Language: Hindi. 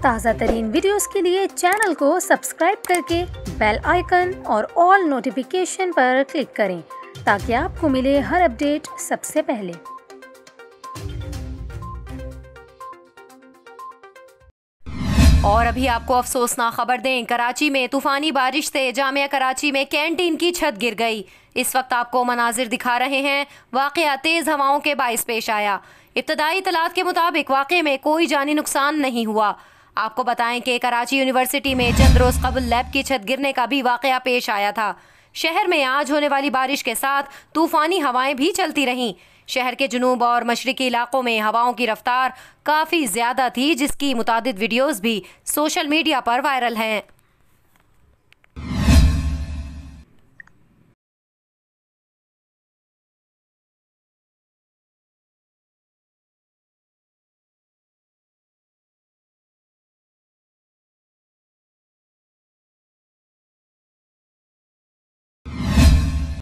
ताज़ा तरीन वीडियोस के लिए चैनल को सब्सक्राइब करके बेल आइकन और ऑल नोटिफिकेशन पर क्लिक करें ताकि आपको मिले हर अपडेट सबसे पहले। और अभी आपको अफसोसनाक खबर दें, कराची में तूफानी बारिश से जामिया कराची में कैंटीन की छत गिर गई। इस वक्त आपको मनाजिर दिखा रहे हैं। वाक़या तेज़ हवाओं के बाइस पेश आया। इब्तदाई इत्तलात के मुताबिक वाक़े में कोई जानी नुकसान नहीं हुआ। आपको बताएं कि कराची यूनिवर्सिटी में चंद रोज़ कबल लैब की छत गिरने का भी वाक़या पेश आया था। शहर में आज होने वाली बारिश के साथ तूफानी हवाएं भी चलती रहीं। शहर के जुनूब और मशरिकी इलाकों में हवाओं की रफ्तार काफ़ी ज़्यादा थी, जिसकी मुतादिद वीडियोज़ भी सोशल मीडिया पर वायरल हैं।